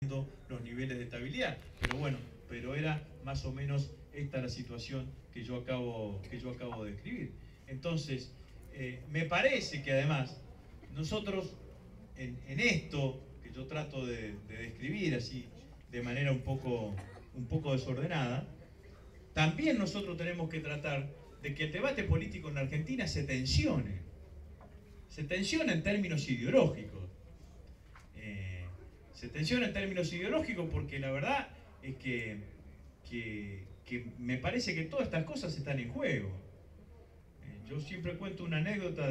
los niveles de estabilidad, pero bueno, pero era más o menos esta la situación que yo acabo de describir. Entonces, me parece que además nosotros en esto que yo trato de describir así de manera un poco desordenada, también nosotros tenemos que tratar de que el debate político en Argentina se tensione en términos ideológicos. Se tensiona en términos ideológicos porque la verdad es que me parece que todas estas cosas están en juego. Yo siempre cuento una anécdota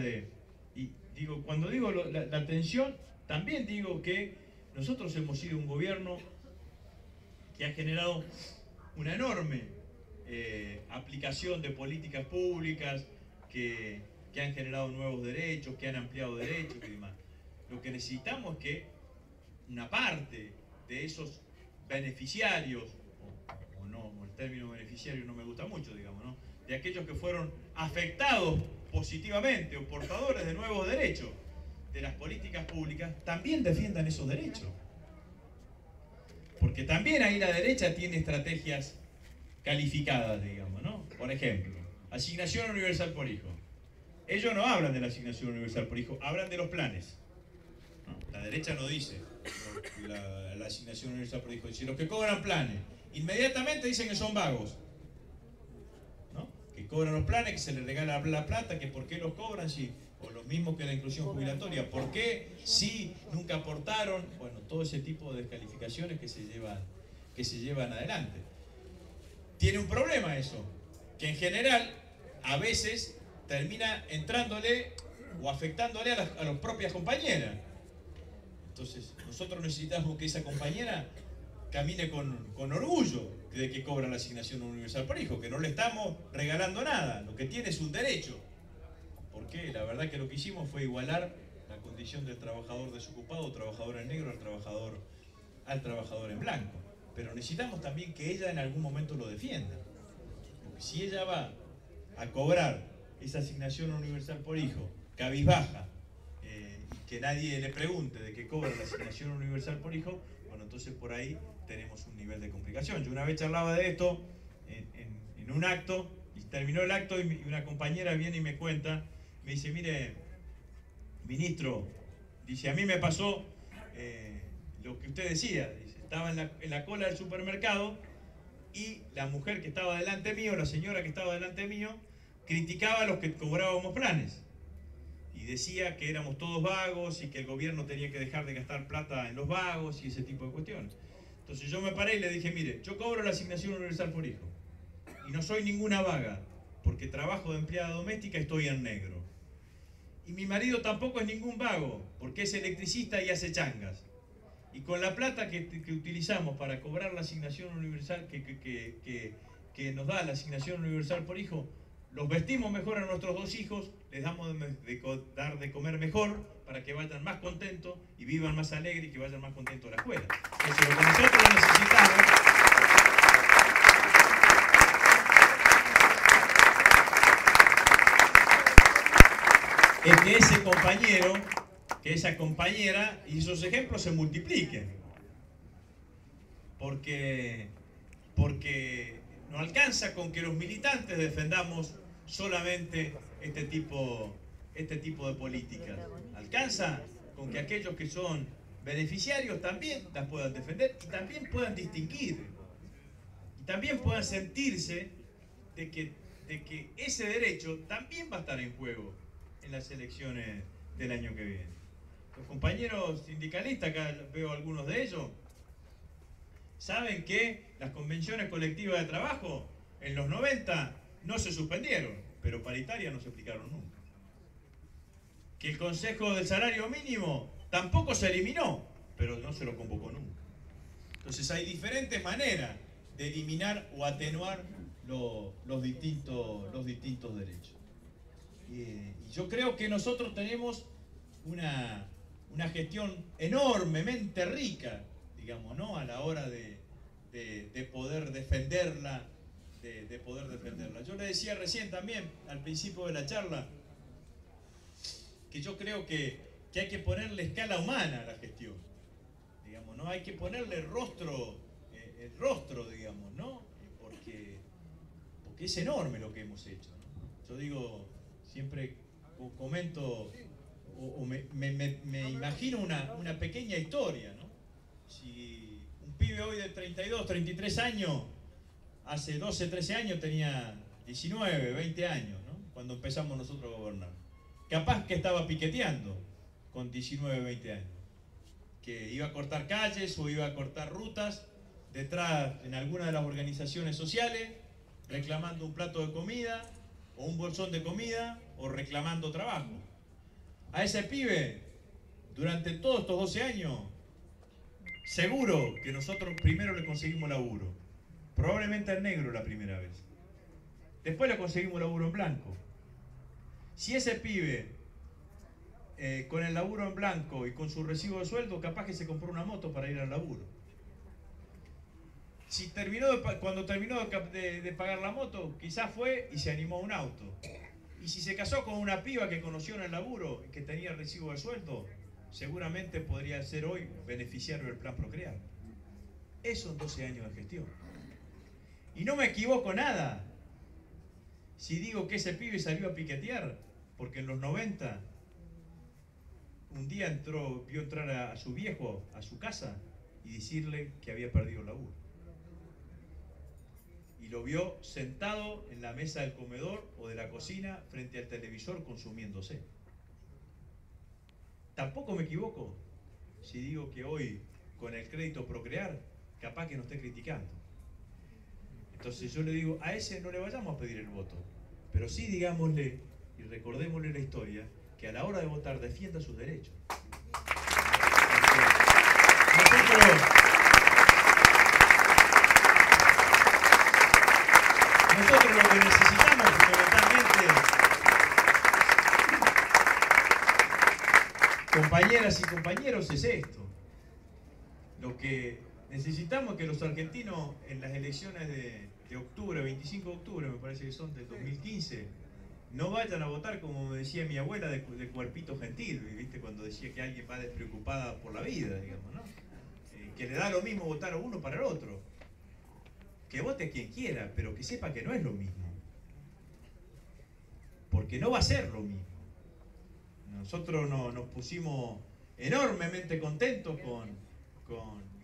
y digo, cuando digo la tensión, también digo que nosotros hemos sido un gobierno que ha generado una enorme aplicación de políticas públicas que han generado nuevos derechos, que han ampliado derechos y demás. Lo que necesitamos es que una parte de esos beneficiarios, o no, el término beneficiario no me gusta mucho, digamos, ¿no? De aquellos que fueron afectados positivamente o portadores de nuevos derechos de las políticas públicas, también defiendan esos derechos. Porque también ahí la derecha tiene estrategias calificadas, digamos, ¿no? Por ejemplo, asignación universal por hijo. Ellos no hablan de la asignación universal por hijo, hablan de los planes. ¿No? La derecha no dice la asignación universal por hijo, dice los que cobran planes. Inmediatamente dicen que son vagos, ¿no? Que cobran los planes, que se les regala la plata, que por qué los cobran si, o lo mismo que la inclusión jubilatoria, por qué si nunca aportaron, bueno, todo ese tipo de descalificaciones que se llevan adelante. Tiene un problema eso, que en general a veces termina entrándole o afectándole a las propias compañeras. Entonces, nosotros necesitamos que esa compañera camine con orgullo de que cobra la asignación universal por hijo, que no le estamos regalando nada, lo que tiene es un derecho. Porque la verdad que lo que hicimos fue igualar la condición del trabajador desocupado, trabajador en negro, al trabajador en blanco. Pero necesitamos también que ella en algún momento lo defienda. Porque si ella va a cobrar esa asignación universal por hijo, cabizbaja, y que nadie le pregunte de qué cobra la asignación universal por hijo, bueno, entonces por ahí tenemos un nivel de complicación. Yo una vez charlaba de esto en un acto, y terminó el acto y una compañera viene y me cuenta, me dice, mire, ministro, dice, a mí me pasó lo que usted decía, dice, estaba en la cola del supermercado y la mujer que estaba delante mío, la señora que estaba delante mío, criticaba a los que cobrábamos planes y decía que éramos todos vagos y que el gobierno tenía que dejar de gastar plata en los vagos y ese tipo de cuestiones. Entonces yo me paré y le dije, mire, yo cobro la asignación universal por hijo y no soy ninguna vaga porque trabajo de empleada doméstica y estoy en negro. Y mi marido tampoco es ningún vago porque es electricista y hace changas. Y con la plata que utilizamos para cobrar la asignación universal que nos da la asignación universal por hijo, los vestimos mejor a nuestros dos hijos, les damos dar de comer mejor para que vayan más contentos y vivan más alegres y que vayan más contentos a la escuela. Entonces, lo que nosotros necesitamos es que ese compañero, que esa compañera y esos ejemplos se multipliquen. Porque no alcanza con que los militantes defendamos solamente este tipo de políticas. Alcanza con que aquellos que son beneficiarios también las puedan defender y también puedan distinguir. Y también puedan sentirse de que ese derecho también va a estar en juego en las elecciones del año que viene. Los compañeros sindicalistas, acá veo algunos de ellos, saben que las convenciones colectivas de trabajo en los 90 no se suspendieron, pero paritarias no se aplicaron nunca. Que el Consejo del Salario Mínimo tampoco se eliminó, pero no se lo convocó nunca. Entonces hay diferentes maneras de eliminar o atenuar los distintos derechos. Y yo creo que nosotros tenemos una gestión enormemente rica, digamos, ¿no? A la hora de poder defenderla, Yo le decía recién también, al principio de la charla, que yo creo que hay que ponerle escala humana a la gestión, digamos, digamos, ¿no? Hay que ponerle el rostro, digamos, ¿no? Porque es enorme lo que hemos hecho, ¿no? Yo digo, siempre comento, me imagino una pequeña historia, ¿no? Si un pibe hoy de 32, 33 años, hace 12, 13 años tenía 19, 20 años, ¿no? Cuando empezamos nosotros a gobernar. Capaz que estaba piqueteando con 19, 20 años. Que iba a cortar calles o iba a cortar rutas detrás en alguna de las organizaciones sociales, reclamando un plato de comida o un bolsón de comida o reclamando trabajo. A ese pibe, durante todos estos 12 años, seguro que nosotros primero le conseguimos laburo. Probablemente en negro la primera vez. Después le conseguimos laburo en blanco. Si ese pibe, con el laburo en blanco y con su recibo de sueldo, capaz que se compró una moto para ir al laburo. Si cuando terminó de pagar la moto, quizás fue y se animó a un auto. Y si se casó con una piba que conoció en el laburo y que tenía recibo de sueldo, seguramente podría ser hoy beneficiario del Plan Procrear. Eso en 12 años de gestión. Y no me equivoco nada si digo que ese pibe salió a piquetear, porque en los 90 un día vio entrar a su viejo a su casa y decirle que había perdido el laburo. Y lo vio sentado en la mesa del comedor o de la cocina frente al televisor consumiéndose. Tampoco me equivoco si digo que hoy, con el crédito Procrear, capaz que nos esté criticando. Entonces yo le digo, a ese no le vayamos a pedir el voto, pero sí digámosle y recordémosle la historia, que a la hora de votar defienda sus derechos. Nosotros lo que necesitamos fundamentalmente, compañeras y compañeros, es esto. Lo que necesitamos es que los argentinos en las elecciones de octubre, 25 de octubre, me parece que son del 2015, no vayan a votar, como me decía mi abuela, de cuerpito gentil, ¿viste? Cuando decía que alguien va despreocupada por la vida, digamos, ¿no? Que le da lo mismo votar a uno para el otro. Que vote quien quiera, pero que sepa que no es lo mismo. Porque no va a ser lo mismo. Nosotros nos pusimos enormemente contentos fue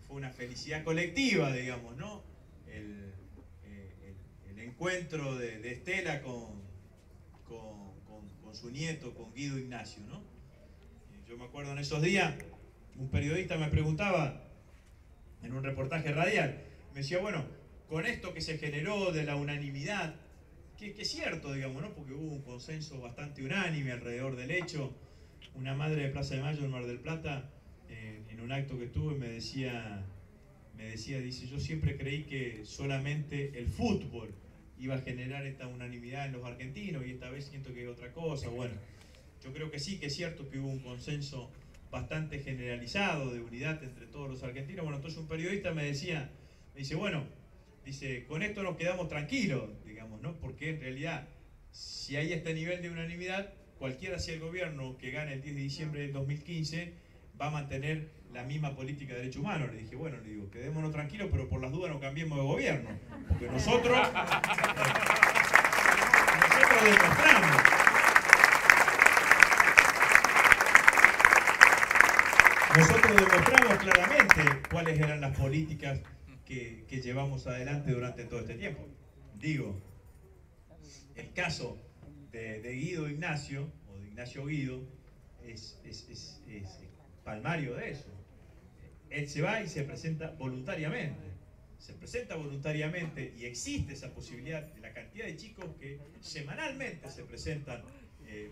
una felicidad colectiva, digamos, ¿no? El encuentro de Estela con su nieto, con Guido Ignacio, ¿no? Yo me acuerdo en esos días, un periodista me preguntaba en un reportaje radial, me decía, bueno, con esto que se generó de la unanimidad, que es cierto, digamos, ¿no? Porque hubo un consenso bastante unánime alrededor del hecho. Una madre de Plaza de Mayo en Mar del Plata, en un acto que tuve, me decía, dice, yo siempre creí que solamente el fútbol iba a generar esta unanimidad en los argentinos y esta vez siento que es otra cosa. Bueno, yo creo que sí, que es cierto que hubo un consenso bastante generalizado de unidad entre todos los argentinos. Bueno, entonces un periodista me dice, bueno, dice, con esto nos quedamos tranquilos, digamos, ¿no? Porque en realidad, si hay este nivel de unanimidad, cualquiera sea el gobierno que gane el 10 de diciembre del 2015, va a mantener la misma política de derechos humanos. Le dije, bueno, le digo, quedémonos tranquilos, pero por las dudas no cambiemos de gobierno. Porque nosotros demostramos claramente cuáles eran las políticas que llevamos adelante durante todo este tiempo. Digo, el caso de Guido Ignacio, o de Ignacio Guido, es palmario de eso. Él se va y se presenta voluntariamente. Se presenta voluntariamente y existe esa posibilidad de la cantidad de chicos que semanalmente se presentan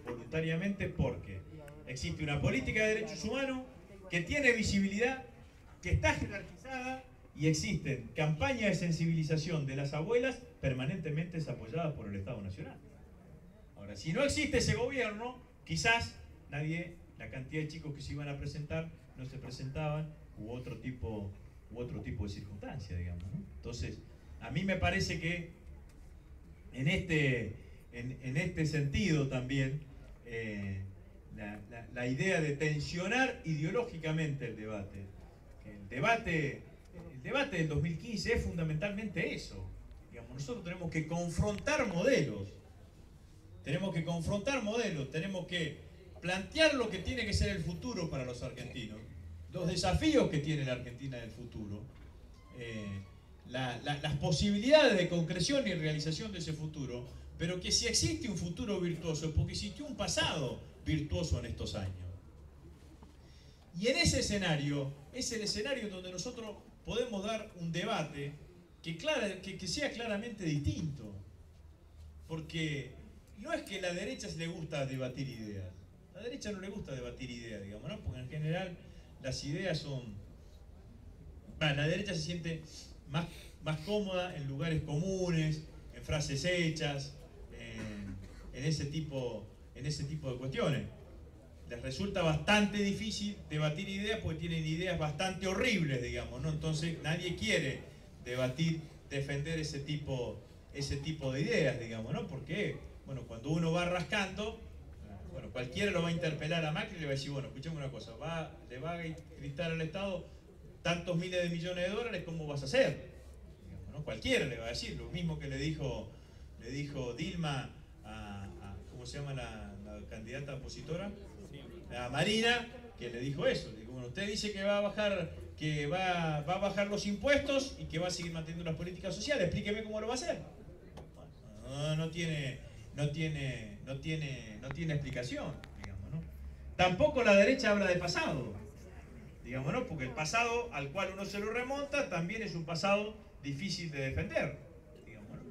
voluntariamente, porque existe una política de derechos humanos que tiene visibilidad, que está jerarquizada, y existen campañas de sensibilización de las abuelas permanentemente apoyadas por el Estado Nacional. Ahora, si no existe ese gobierno, quizás la cantidad de chicos que se iban a presentar no se presentaban, u otro tipo de circunstancias, digamos, ¿no? Entonces, a mí me parece que en este sentido también la idea de tensionar ideológicamente el debate, que el debate del 2015 es fundamentalmente eso. Digamos, nosotros tenemos que confrontar modelos. Tenemos que plantear lo que tiene que ser el futuro para los argentinos, los desafíos que tiene la Argentina del futuro, las posibilidades de concreción y realización de ese futuro, pero que si existe un futuro virtuoso es porque existió un pasado virtuoso en estos años. Y en ese escenario, es el escenario donde nosotros podemos dar un debate que sea claramente distinto. Porque no es que a la derecha le gusta debatir ideas. A la derecha no le gusta debatir ideas, digamos, ¿no? Porque en general las ideas son... Bueno, la derecha se siente más cómoda en lugares comunes, en frases hechas, en ese tipo de cuestiones. Les resulta bastante difícil debatir ideas porque tienen ideas bastante horribles, digamos, ¿no? Entonces nadie quiere defender ese tipo de ideas, digamos, ¿no? Porque, bueno, cuando uno va rascando, bueno, cualquiera lo va a interpelar a Macri y le va a decir, bueno, escuchame una cosa, le va a gritar al Estado tantos miles de millones de dólares, ¿cómo vas a hacer? Digamos, ¿no? Cualquiera le va a decir, lo mismo que le dijo Dilma ¿cómo se llama la candidata opositora? A Marina, que le dijo eso. Le dijo, bueno, usted dice que va a bajar los impuestos y que va a seguir manteniendo las políticas sociales. Explíqueme cómo lo va a hacer. Bueno, no tiene explicación, digamos, ¿no? Tampoco la derecha habla de pasado, digamos, ¿no? Porque el pasado al cual uno se lo remonta también es un pasado difícil de defender, digamos, ¿no?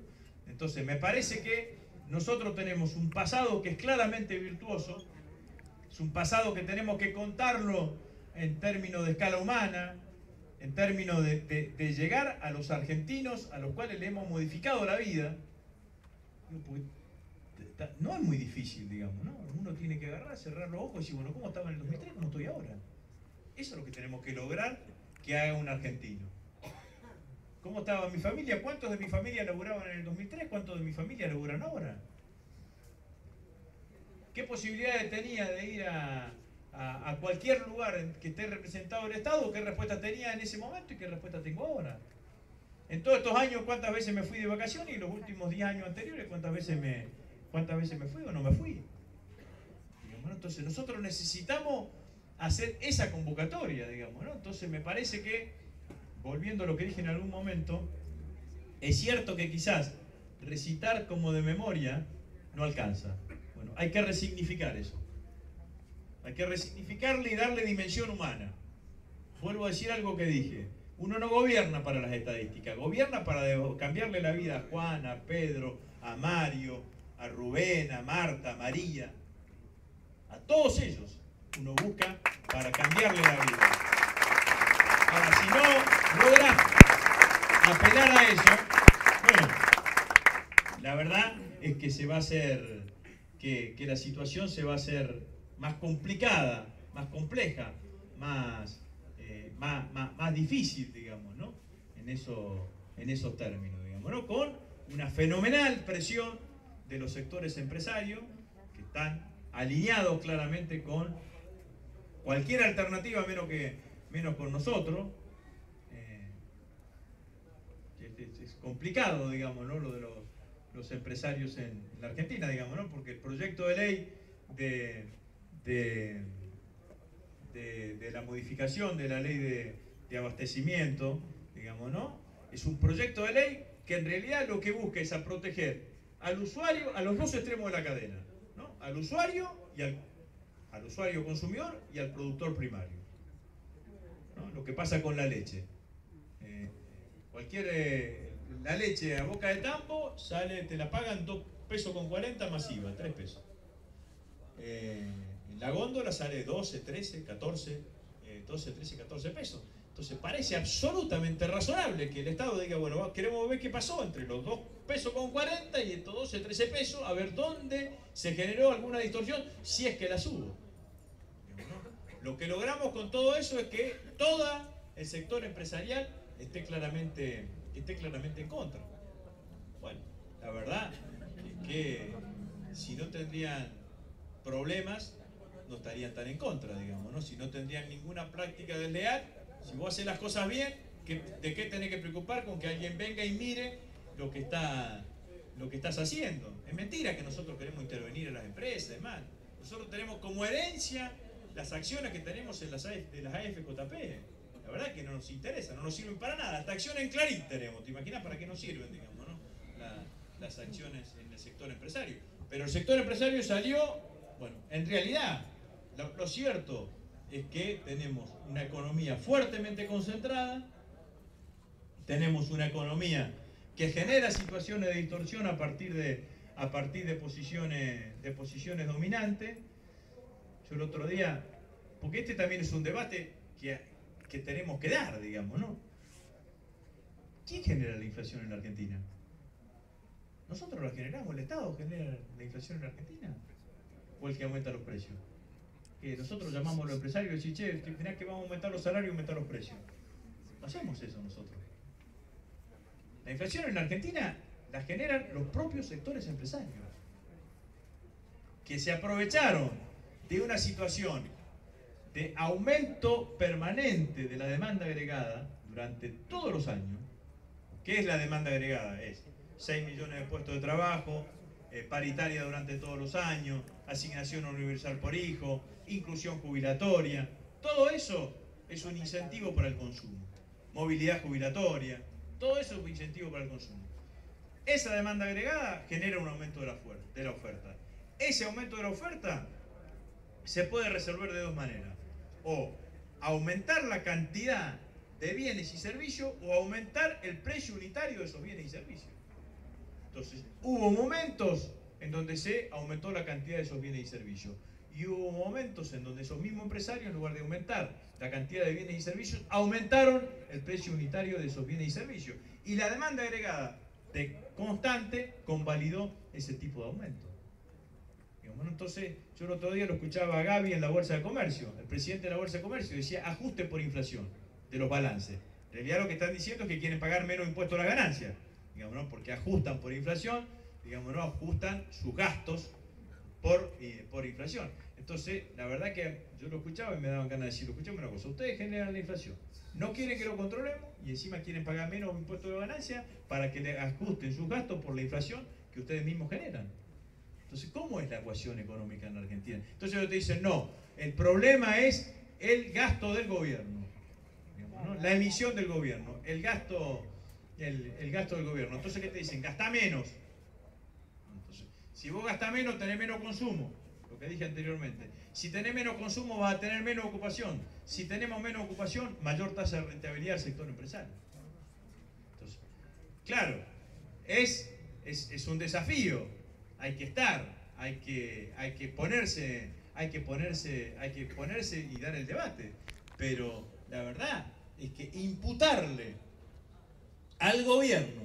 Entonces me parece que nosotros tenemos un pasado que es claramente virtuoso. Es un pasado que tenemos que contarlo en términos de escala humana, en términos de llegar a los argentinos a los cuales le hemos modificado la vida. No es muy difícil, digamos, ¿no? Uno tiene que agarrar, cerrar los ojos y decir, bueno, ¿cómo estaba en el 2003? ¿Cómo estoy ahora? Eso es lo que tenemos que lograr que haga un argentino. ¿Cómo estaba mi familia? ¿Cuántos de mi familia laburaban en el 2003? ¿Cuántos de mi familia laburan ahora? ¿Qué posibilidades tenía de ir a cualquier lugar en que esté representado el Estado? ¿Qué respuesta tenía en ese momento y qué respuesta tengo ahora? En todos estos años, ¿cuántas veces me fui de vacaciones? Y los últimos 10 años anteriores, ¿cuántas veces me fui o no me fui? Digamos, ¿no? Entonces nosotros necesitamos hacer esa convocatoria, digamos, ¿no? Entonces me parece que, volviendo a lo que dije en algún momento, es cierto que quizás recitar como de memoria no alcanza. Bueno, hay que resignificar eso. Hay que resignificarle y darle dimensión humana. Vuelvo a decir algo que dije. Uno no gobierna para las estadísticas, gobierna para cambiarle la vida a Juan, a Pedro, a Mario, a Rubén, a Marta, a María. A todos ellos uno busca para cambiarle la vida. Ahora, si no logra apelar a eso, bueno, la verdad es que se va a hacer, que la situación se va a hacer más complicada, más compleja, más difícil, digamos, ¿no? En esos términos, digamos, ¿no? Con una fenomenal presión de los sectores empresarios que están alineados claramente con cualquier alternativa menos con nosotros. Es complicado, digamos, ¿no? Lo de los empresarios en la Argentina, digamos, ¿no? Porque el proyecto de ley de la modificación de la ley de abastecimiento, digamos, ¿no? Es un proyecto de ley que en realidad lo que busca es a proteger al usuario, a los dos extremos de la cadena, ¿no? Al usuario y al usuario consumidor y al productor primario, ¿no? Lo que pasa con la leche. La leche a boca de tambo sale, te la pagan 2 pesos con 40 masiva, 3 pesos. En la góndola sale 12, 13, 14, 12, 13, 14 pesos. Entonces parece absolutamente razonable que el Estado diga, bueno, queremos ver qué pasó entre los 2 pesos con 40 y estos 12, 13 pesos, a ver dónde se generó alguna distorsión, si es que la hubo. Lo que logramos con todo eso es que todo el sector empresarial esté claramente en contra. Bueno, la verdad es que si no tendrían problemas, no estarían tan en contra, digamos, ¿no? Si no tendrían ninguna práctica desleal, Si vos haces las cosas bien, ¿de qué tenés que preocupar? Con que alguien venga y mire lo que estás haciendo. Es mentira que nosotros queremos intervenir en las empresas, demás. Nosotros tenemos como herencia las acciones que tenemos en de las AFJP. La verdad que no nos interesa, no nos sirven para nada. Hasta acciones en Clarín tenemos. ¿Te imaginas para qué nos sirven, digamos, no? Las acciones en el sector empresario. Pero el sector empresario salió, bueno, en realidad, lo cierto es que tenemos una economía fuertemente concentrada, tenemos una economía que genera situaciones de distorsión a partir de posiciones dominantes. Yo el otro día, porque este también es un debate que tenemos que dar, digamos, ¿no? ¿Quién genera la inflación en la Argentina? ¿Nosotros la generamos? ¿El Estado genera la inflación en la Argentina? ¿O el que aumenta los precios? Que nosotros llamamos a los empresarios y decimos, che, mirá que vamos a aumentar los salarios y aumentar los precios. No hacemos eso nosotros. La inflación en la Argentina la generan los propios sectores empresarios, que se aprovecharon de una situación de aumento permanente de la demanda agregada durante todos los años. ¿Qué es la demanda agregada? Es 6 millones de puestos de trabajo, paritaria durante todos los años, asignación universal por hijo, inclusión jubilatoria. Todo eso es un incentivo para el consumo. Movilidad jubilatoria, todo eso es un incentivo para el consumo. Esa demanda agregada genera un aumento de la oferta. Ese aumento de la oferta se puede resolver de dos maneras. O aumentar la cantidad de bienes y servicios o aumentar el precio unitario de esos bienes y servicios. Entonces, hubo momentos en donde se aumentó la cantidad de esos bienes y servicios. Y hubo momentos en donde esos mismos empresarios, en lugar de aumentar la cantidad de bienes y servicios, aumentaron el precio unitario de esos bienes y servicios. Y la demanda agregada constante convalidó ese tipo de aumento. Bueno, entonces, yo el otro día lo escuchaba a Gaby en la Bolsa de Comercio, el presidente de la Bolsa de Comercio decía ajuste por inflación de los balances. En realidad lo que están diciendo es que quieren pagar menos impuestos a las ganancias, digamos, ¿no? Porque ajustan por inflación, digamos, ¿no? Ajustan sus gastos por inflación. Entonces, la verdad que yo lo escuchaba y me daban ganas de decir, escuchame una cosa, ustedes generan la inflación, no quieren que lo controlemos y encima quieren pagar menos impuestos de ganancia para que le ajusten sus gastos por la inflación que ustedes mismos generan. Entonces, ¿cómo es la ecuación económica en la Argentina? Entonces ellos te dicen, no, el problema es el gasto del gobierno, digamos, ¿no? La emisión del gobierno, el gasto del gobierno. Entonces, ¿qué te dicen? Gastá menos. Entonces, si vos gastás menos, tenés menos consumo, lo que dije anteriormente. Si tenés menos consumo, vas a tener menos ocupación. Si tenemos menos ocupación, mayor tasa de rentabilidad del sector empresario. Entonces, claro, es un desafío. Hay que estar, hay que ponerse y dar el debate. Pero la verdad es que imputarle al gobierno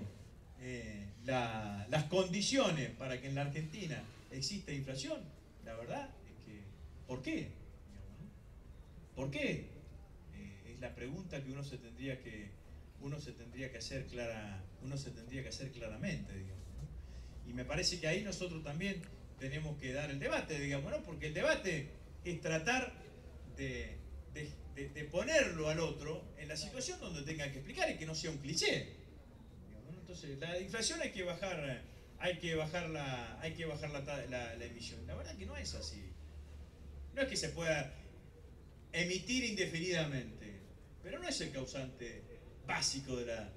las condiciones para que en la Argentina exista inflación, la verdad es que, ¿por qué? ¿Por qué? Es la pregunta que uno se tendría que hacer claramente, digamos. Y me parece que ahí nosotros también tenemos que dar el debate, digamos, ¿no? Porque el debate es tratar de ponerlo al otro en la situación donde tenga que explicar y que no sea un cliché. Digamos, ¿no? Entonces, la inflación hay que bajar la emisión. La verdad que no es así. No es que se pueda emitir indefinidamente, pero no es el causante básico de la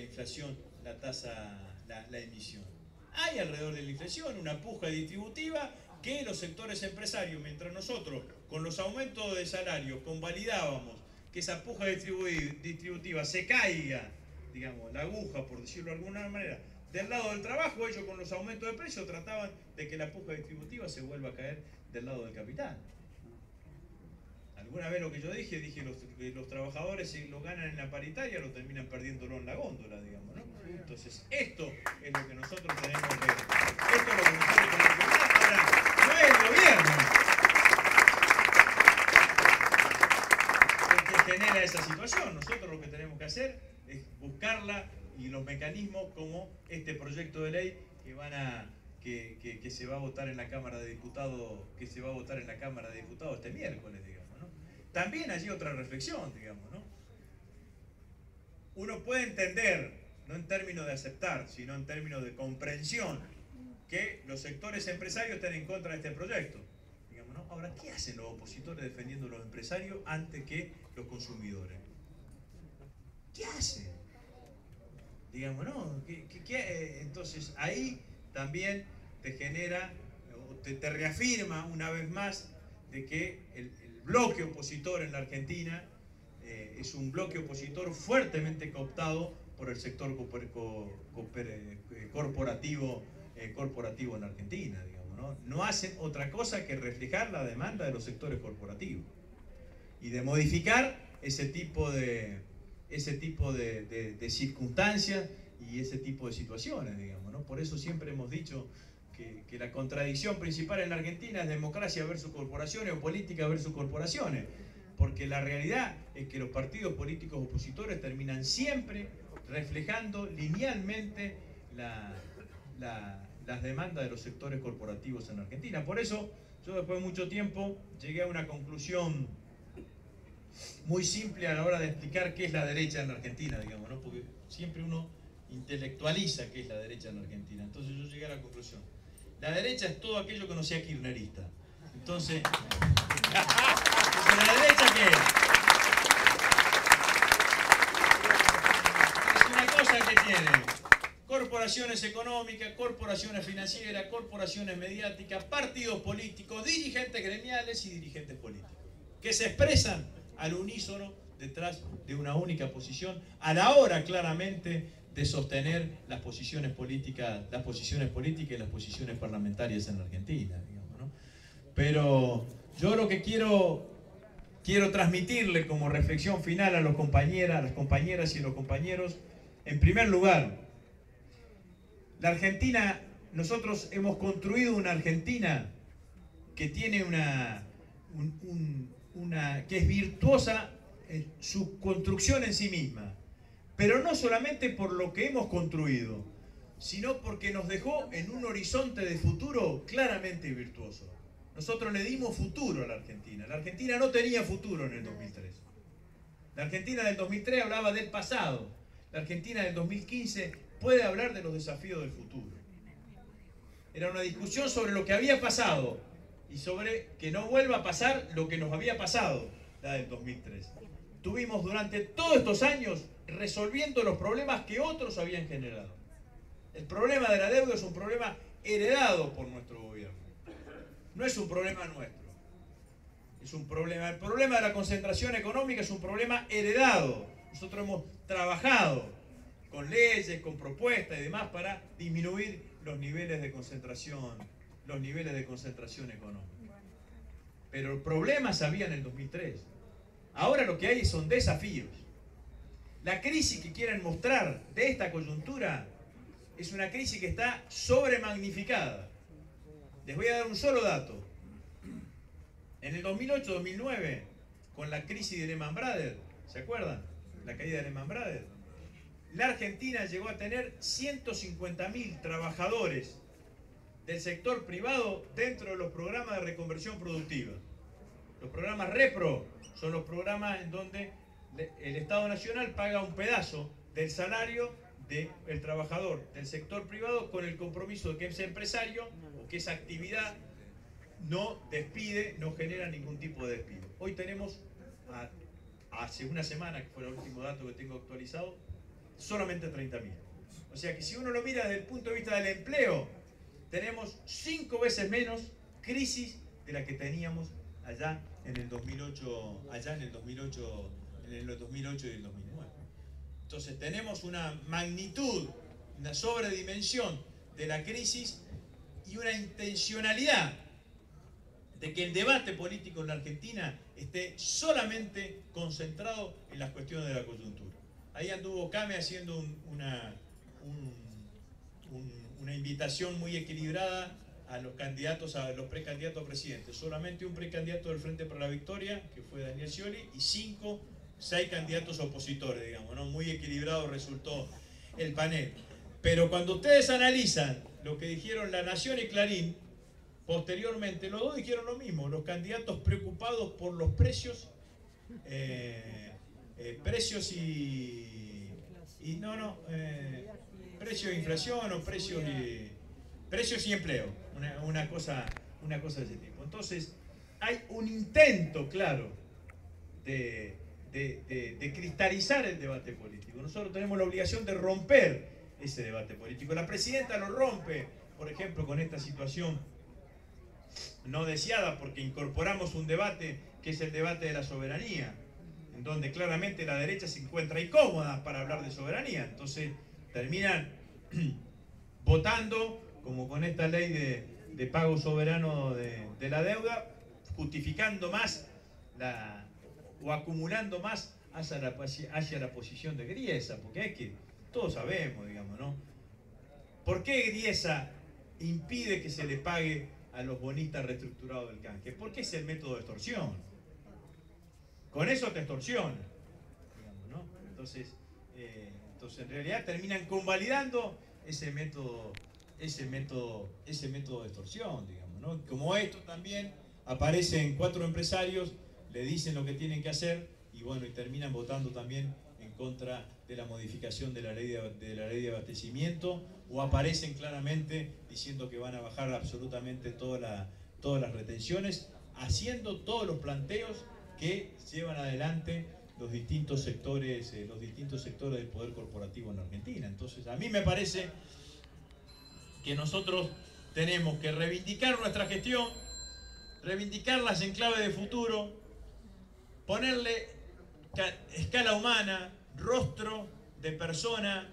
inflación, la emisión. Hay alrededor de la inflación una puja distributiva que los sectores empresarios, mientras nosotros con los aumentos de salario convalidábamos que esa puja distributiva se caiga, digamos, la aguja, por decirlo de alguna manera, del lado del trabajo, ellos con los aumentos de precios trataban de que la puja distributiva se vuelva a caer del lado del capital. Alguna vez lo que yo dije los trabajadores si lo ganan en la paritaria lo terminan perdiéndolo en la góndola, digamos, ¿no? Entonces, esto es lo que nosotros tenemos que ver. Ahora, no es el gobierno el que genera esa situación. Nosotros lo que tenemos que hacer es buscarla y los mecanismos como este proyecto de ley que se va a votar en la Cámara de Diputados, este miércoles, digamos, ¿no? también allí otra reflexión, digamos, ¿no? Uno puede entender, no en términos de aceptar, sino en términos de comprensión, que los sectores empresarios estén en contra de este proyecto. Digamos, ¿no? Ahora, ¿qué hacen los opositores defendiendo a los empresarios antes que los consumidores? ¿Qué hacen? Digamos, ¿no? Entonces, ahí también te genera, te reafirma una vez más de que el bloque opositor en la Argentina es un bloque opositor fuertemente cooptado por el sector corporativo en Argentina, digamos, ¿no? No hacen otra cosa que reflejar la demanda de los sectores corporativos y de modificar ese tipo de circunstancias y ese tipo de situaciones, digamos, ¿no? Por eso siempre hemos dicho que la contradicción principal en la Argentina es democracia versus corporaciones o política versus corporaciones, porque la realidad es que los partidos políticos opositores terminan siempre reflejando linealmente las demandas de los sectores corporativos en Argentina. Por eso yo después de mucho tiempo llegué a una conclusión muy simple a la hora de explicar qué es la derecha en Argentina, digamos, ¿no? Porque siempre uno intelectualiza qué es la derecha en Argentina. Entonces yo llegué a la conclusión: la derecha es todo aquello que no sea kirchnerista. Entonces, ¿la derecha qué es? Es una cosa que tiene corporaciones económicas, corporaciones financieras, corporaciones mediáticas, partidos políticos, dirigentes gremiales y dirigentes políticos, que se expresan al unísono detrás de una única posición, a la hora claramente de sostener las posiciones políticas y las posiciones parlamentarias en la Argentina, digamos, ¿no? Pero yo lo que quiero transmitirle como reflexión final a las compañeras y los compañeros, en primer lugar, la Argentina, nosotros hemos construido una Argentina que tiene que es virtuosa en su construcción en sí misma, pero no solamente por lo que hemos construido, sino porque nos dejó en un horizonte de futuro claramente virtuoso. Nosotros le dimos futuro a la Argentina. La Argentina no tenía futuro en el 2003. La Argentina del 2003 hablaba del pasado. La Argentina del 2015 puede hablar de los desafíos del futuro. Era una discusión sobre lo que había pasado y sobre que no vuelva a pasar lo que nos había pasado, la del 2003. Tuvimos durante todos estos años resolviendo los problemas que otros habían generado. El problema de la deuda es un problema heredado por nuestro gobierno. No es un problema nuestro. Es un problema. El problema de la concentración económica es un problema heredado. Nosotros hemos trabajado con leyes, con propuestas y demás para disminuir los niveles de concentración económica. Pero problemas había en el 2003. Ahora lo que hay son desafíos. La crisis que quieren mostrar de esta coyuntura es una crisis que está sobremagnificada. Les voy a dar un solo dato. En el 2008-2009, con la crisis de Lehman Brothers, ¿se acuerdan? La caída de Lehman Brothers. La Argentina llegó a tener 150.000 trabajadores del sector privado dentro de los programas de reconversión productiva. Los programas REPRO son los programas en donde el Estado Nacional paga un pedazo del salario del trabajador del sector privado con el compromiso de que ese empresario o que esa actividad no despide, no genera ningún tipo de despido. Hoy tenemos, hace una semana, que fue el último dato que tengo actualizado, solamente 30.000. O sea que si uno lo mira desde el punto de vista del empleo, tenemos 5 veces menos crisis de la que teníamos allá en el 2008, en el 2008 y el 2009. Entonces tenemos una magnitud, una sobredimensión de la crisis y una intencionalidad de que el debate político en la Argentina esté solamente concentrado en las cuestiones de la coyuntura. Ahí anduvo Came haciendo una invitación muy equilibrada a los candidatos, a los precandidatos a presidente. Solamente un precandidato del Frente para la Victoria, que fue Daniel Scioli, y 6 candidatos opositores, digamos, ¿no? Muy equilibrado resultó el panel. Pero cuando ustedes analizan lo que dijeron La Nación y Clarín, posteriormente los dos dijeron lo mismo: los candidatos preocupados por los precios precios precios de inflación o precios y empleo, una cosa de ese tipo. Entonces, hay un intento claro de cristalizar el debate político. Nosotros tenemos la obligación de romper ese debate político. La presidenta lo rompe, por ejemplo, con esta situación no deseada, porque incorporamos un debate que es el debate de la soberanía, en donde claramente la derecha se encuentra incómoda para hablar de soberanía. Entonces terminan votando, como con esta ley de pago soberano de la deuda, justificando más o acumulando más hacia la posición de Griesa, porque es que todos sabemos, digamos, ¿no? ¿Por qué Griesa impide que se le pague a los bonistas reestructurados del canje? Porque es el método de extorsión. Con eso te extorsiona, digamos, ¿no? Entonces en realidad terminan convalidando ese método de extorsión, digamos, ¿no? Como esto también aparecen 4 empresarios, le dicen lo que tienen que hacer y bueno, y terminan votando también en contra de la modificación de la ley de abastecimiento, o aparecen claramente diciendo que van a bajar absolutamente todas las retenciones, haciendo todos los planteos que llevan adelante los distintos sectores del poder corporativo en la Argentina. Entonces, a mí me parece que nosotros tenemos que reivindicar nuestra gestión, reivindicarlas en clave de futuro, ponerle escala humana, rostro de persona,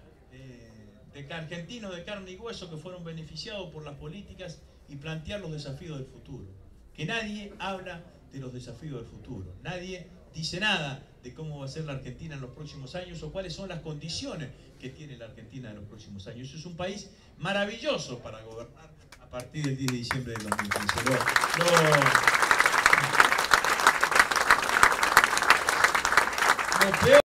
de argentinos de carne y hueso que fueron beneficiados por las políticas, y plantear los desafíos del futuro. Que nadie habla de los desafíos del futuro, nadie dice nada de cómo va a ser la Argentina en los próximos años o cuáles son las condiciones que tiene la Argentina en los próximos años. Es un país maravilloso para gobernar a partir del 10 de diciembre del 2015.